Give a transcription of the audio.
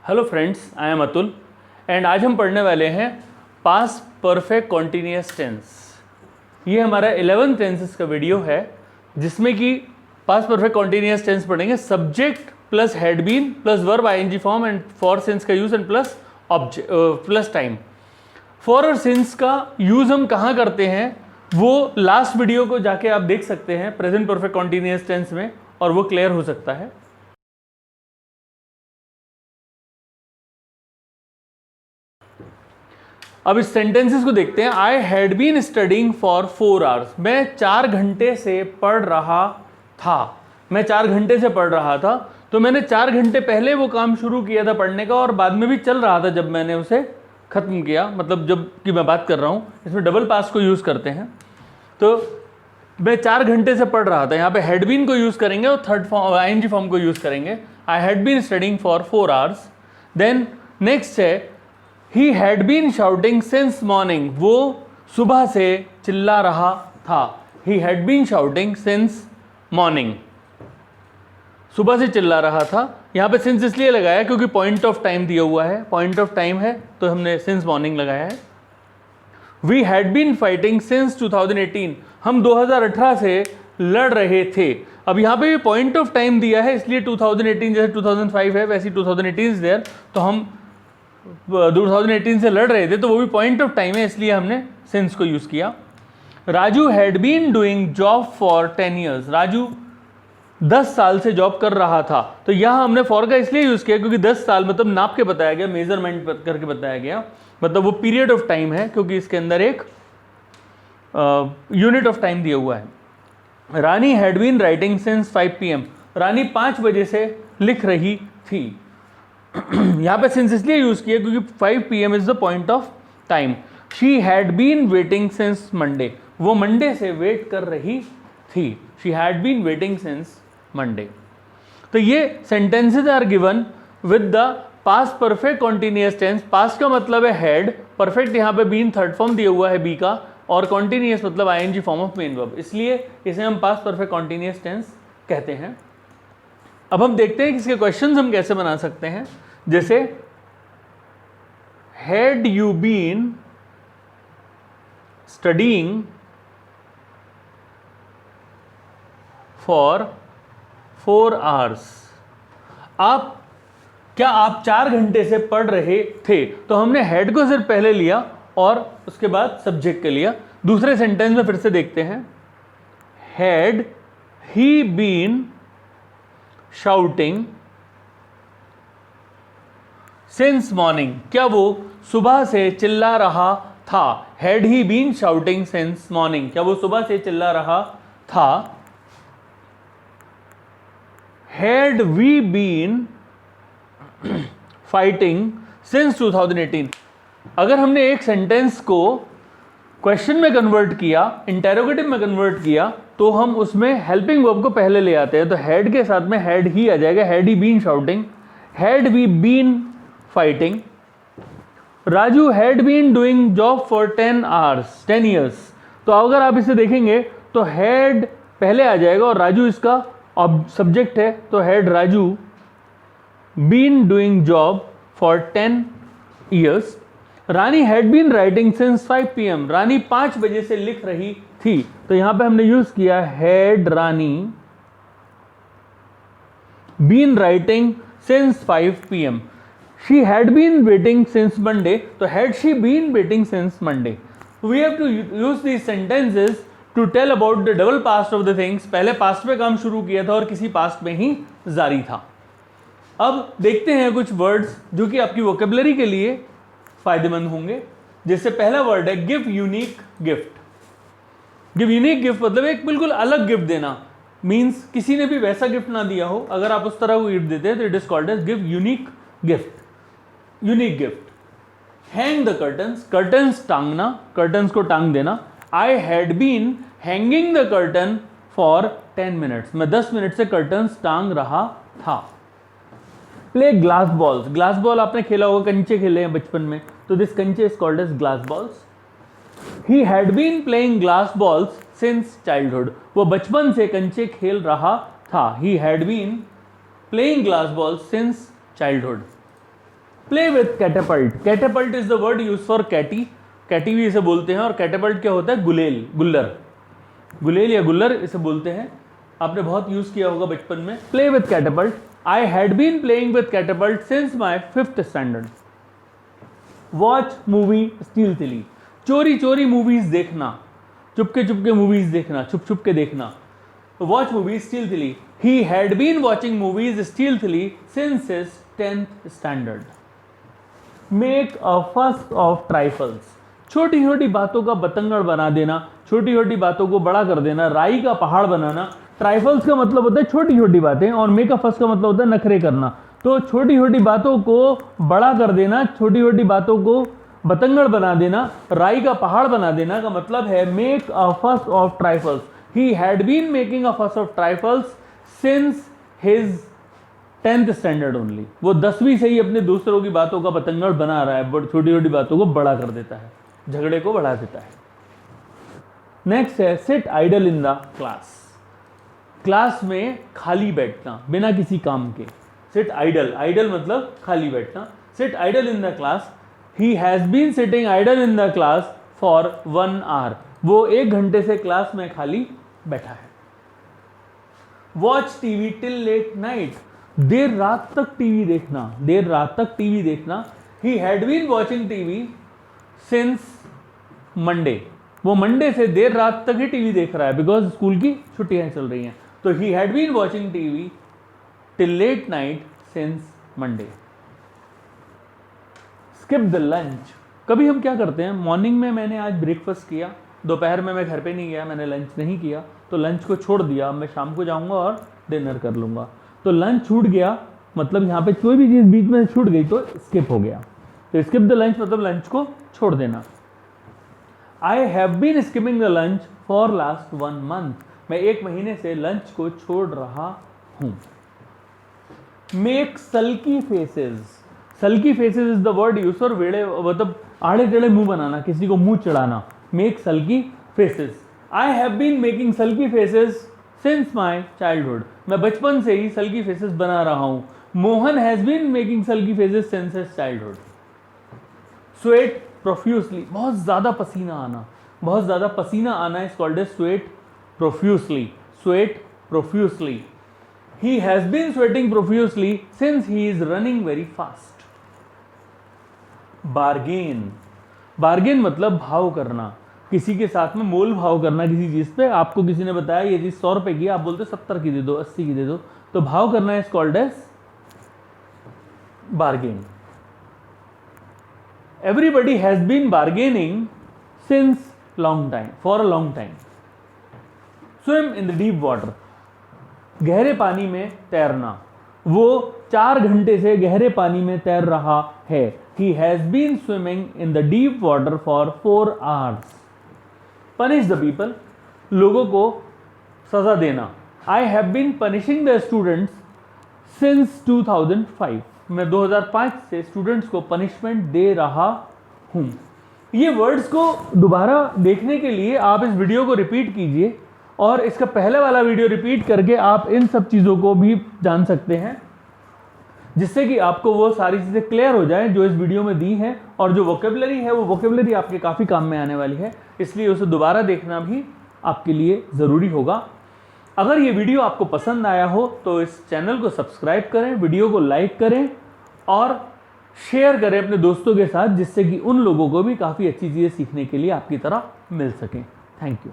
Hello friends, I am Atul and आज हम पढ़ने वाले हैं पास्ट परफेक्ट कॉन्टिन्यूअस टेंस। ये हमारा 11 टेंसेस का वीडियो है जिसमें कि पास्ट परफेक्ट कॉन्टिन्यूअस टेंस पढ़ेंगे। Subject plus had been plus verb ING form and for since का use and plus object plus time. For और सिंस का यूज हम कहाँ करते हैं वो लास्ट वीडियो को जाके आप देख सकते हैं प्रेजेंट परफेक्ट कॉन्टिन्यूअस टेंस में, और वो क्लियर हो सकता है। अब इस सेंटेंसेस को देखते हैं। I had been studying for 4 hours. मैं 4 घंटे से पढ़ रहा था। मैं 4 घंटे से पढ़ रहा था, तो मैंने 4 घंटे पहले वो काम शुरू किया था पढ़ने का और बाद में भी चल रहा था जब मैंने उसे खत्म किया। मतलब जब की मैं बात कर रहा हूँ, इसमें डबल पास्ट को यूज करते हैं। तो मैं 4 घंटे से पढ़ रहा था, यहाँ पे हैड बीन को यूज करेंगे और थर्ड फॉर्म आईएनजी फॉर्म को यूज करेंगे। I had been studying for 4 hours. Then next है He had been shouting since morning. वो सुबह से चिल्ला रहा था। He had been shouting since morning. सुबह से चिल्ला रहा था। यहाँ पे since इसलिए लगाया क्योंकि पॉइंट ऑफ टाइम दिया हुआ है, पॉइंट ऑफ टाइम है तो हमने since morning लगाया है। We had been fighting since 2018. हम 2018 से लड़ रहे थे। अब यहाँ पे भी पॉइंट ऑफ टाइम दिया है, इसलिए 2018 जैसे 2005 है वैसे 2018 इज देयर, तो हम 2018 से लड़ रहे थे तो वो भी पॉइंट ऑफ टाइम है, इसलिए हमने सिंस को यूज किया। Raju had been doing job for 10 years. Raju 10 साल से जॉब कर रहा था, तो यहाँ हमने फॉर का इसलिए यूज किया क्योंकि 10 साल मतलब नाप के बताया गया, मेजरमेंट करके बताया गया, मतलब वो पीरियड ऑफ टाइम है क्योंकि इसके अंदर एक यूनिट ऑफ टाइम दिया हुआ है। Rani had been writing since 5 PM। Rani 5 बजे से लिख रही थी। यहाँ पे सिंस इसलिए यूज किया क्योंकि 5 PM is the point of time. She had been waiting since Monday. वो मंडे से वेट कर रही थी। She had been waiting since Monday. तो ये sentences are given with the past perfect continuous tense. Past का मतलब है हैड, परफेक्ट यहाँ पे बीन थर्ड फॉर्म दिया हुआ है बी का, और कॉन्टिन्यूअस मतलब ING form of main verb, इसलिए इसे हम पास्ट परफेक्ट कॉन्टिन्यूअस टेंस कहते हैं। अब हम देखते हैं कि इसके क्वेश्चंस हम कैसे बना सकते हैं। जैसे had you been studying for 4 hours. क्या आप 4 घंटे से पढ़ रहे थे? तो हमने हैड को सिर्फ पहले लिया और उसके बाद सब्जेक्ट के लिया। दूसरे सेंटेंस में फिर से देखते हैं। Had he been shouting since morning. क्या वो सुबह से चिल्ला रहा था? Had he been shouting since morning. क्या वो सुबह से चिल्ला रहा था? Had we been fighting since 2018। अगर हमने एक सेंटेंस को क्वेश्चन में कन्वर्ट किया, इंटेरोगेटिव में कन्वर्ट किया, तो हम उसमें हेल्पिंग वर्ब को पहले ले आते हैं। तो हैड के साथ में हैड ही आ जाएगा। Had he been shouting, had we been fighting. Raju had been doing job for 10 years. तो अगर आप इसे देखेंगे तो हैड पहले आ जाएगा और राजू इसका सब्जेक्ट है, तो had Raju been doing job for 10 years. Rani had been writing since 5 PM। Rani 5 बजे से लिख रही थी, तो यहां पे हमने यूज किया had Rani been writing since 5 PM। She had been waiting since Monday, तो had she been waiting since Monday. We have to use these sentences to tell about the double past of the things. पहले past में काम शुरू किया था और किसी past में ही जारी था। अब देखते हैं कुछ वर्ड्स जो कि आपकी वोकेबलरी के लिए फायदेमंद होंगे। जैसे पहला वर्ड है give unique gift. Give unique gift मतलब एक बिल्कुल अलग गिफ्ट देना, मींस किसी ने भी वैसा गिफ्ट ना दिया हो, अगर आप उस तरह को गिफ्ट देते हैं तो it is called as give unique gift. Unique gift. Hang the curtains. Curtains टांगना, कर्टन्स को टांग देना। I had been hanging the curtain for 10 minutes. मैं 10 मिनट से कर्टन्स टांग रहा था। Play glass balls. Glass ball आपने खेला होगा, कंचे खेले हैं बचपन में, तो दिस कंचे is called as glass balls. He had been playing glass balls since childhood. वो बचपन से कंचे खेल रहा था। He had been playing glass balls since childhood. Play with catapult. Catapult is the word use for कैटी, कैटी भी इसे बोलते हैं, और कैटेपल्ट क्या होता है? गुलेल, गुल्लर, गुलेल या गुल्लर इसे बोलते हैं। आपने बहुत यूज किया होगा बचपन में। Play with catapult, I had been playing with catapult since my 5th standard. Watch movie stealthily, चोरी चोरी मूवीज देखना, चुपके चुपके मूवीज देखना, छुप छुप के देखना। Watch movies stealthily, he had been watching movies stealthily since his 10th standard. Make a fuss of ट्राइफल्स, छोटी छोटी बातों का बतंगड़ बना देना, छोटी छोटी बातों को बड़ा कर देना, राई का पहाड़ बनाना। ट्राइफल्स का मतलब होता है छोटी छोटी बातें, और मेक अ फस का मतलब होता है नखरे करना। तो छोटी छोटी बातों को बड़ा कर देना, छोटी छोटी बातों को बतंगड़ बना देना, राई का पहाड़ बना देना का मतलब है make a fuss of trifles. He had been making a fuss of trifles since his 10th standard only. वो 10वीं से ही अपने दूसरों की बातों का बतंगड़ बना रहा है, छोटी छोटी बातों को बड़ा कर देता है, झगड़े को बढ़ा देता है। नेक्स्ट है seat idle in the class, class में खाली बैठना बिना किसी काम के। सिट आइडल, आइडल मतलब खाली बैठना। Sit idle in the class, he has been sitting idle in the class for 1 hour, वो 1 घंटे से क्लास में खाली बैठा है। Watch TV till late night, देर रात तक टीवी देखना, देर रात तक टीवी देखना। He had been watching TV since Monday, वो मंडे से देर रात तक ही टीवी देख रहा है, बिकॉज स्कूल की छुट्टियां चल रही हैं। तो he had been watching TV till late night since Monday. Skip the lunch, कभी हम क्या करते हैं, मॉर्निंग में मैंने आज ब्रेकफास्ट किया, दोपहर में मैं घर पे नहीं गया, मैंने लंच नहीं किया, तो लंच को छोड़ दिया, मैं शाम को जाऊंगा और डिनर कर लूंगा। तो लंच छूट गया, मतलब यहाँ पे कोई भी चीज़ बीच में छूट गई तो स्किप हो गया। तो स्किप द लंच मतलब लंच को छोड़ देना। I have been skipping the lunch for last 1 month, मैं 1 महीने से लंच को छोड़ रहा हूं। Make sulky faces, sulky faces is the word use for वेड़े, मतलब आड़े टेढ़े मुंह बनाना, किसी को मुंह चढ़ाना। Make sulky faces, I have been making sulky faces since my childhood, मैं बचपन से ही सल्की फेसेस बना रहा हूं। Mohan has been making sulky faces since his childhood. Sweat profusely, बहुत ज्यादा पसीना आना, बहुत ज्यादा पसीना आना is called as sweat profusely, sweat profusely. He has been sweating profusely since he is running very fast. Bargain, bargain मतलब भाव करना, किसी के साथ में मोल भाव करना किसी चीज पे। आपको किसी ने बताया ये चीज 100 रुपए की, आप बोलते 70 की दे दो, 80 की दे दो, तो भाव करना is called as bargain. Everybody has been bargaining since long time, for a long time. Swim in the deep water, गहरे पानी में तैरना, वो 4 घंटे से गहरे पानी में तैर रहा है। He has been swimming in the deep water for 4 hours. Punish the people, लोगों को सजा देना। I have been punishing the students since 2005, मैं 2005 से स्टूडेंट्स को पनिशमेंट दे रहा हूं। ये वर्ड्स को दोबारा देखने के लिए आप इस वीडियो को रिपीट कीजिए, और इसका पहले वाला वीडियो रिपीट करके आप इन सब चीज़ों को भी जान सकते हैं, जिससे कि आपको वो सारी चीज़ें क्लियर हो जाए जो इस वीडियो में दी हैं। और जो वोकेबलरी है वो वोकेबलरी आपके काफ़ी काम में आने वाली है, इसलिए उसे दोबारा देखना भी आपके लिए ज़रूरी होगा। अगर ये वीडियो आपको पसंद आया हो तो इस चैनल को सब्सक्राइब करें, वीडियो को लाइक करें और शेयर करें अपने दोस्तों के साथ, जिससे कि उन लोगों को भी काफ़ी अच्छी चीज़ें सीखने के लिए आपकी तरह मिल सकें। Thank you.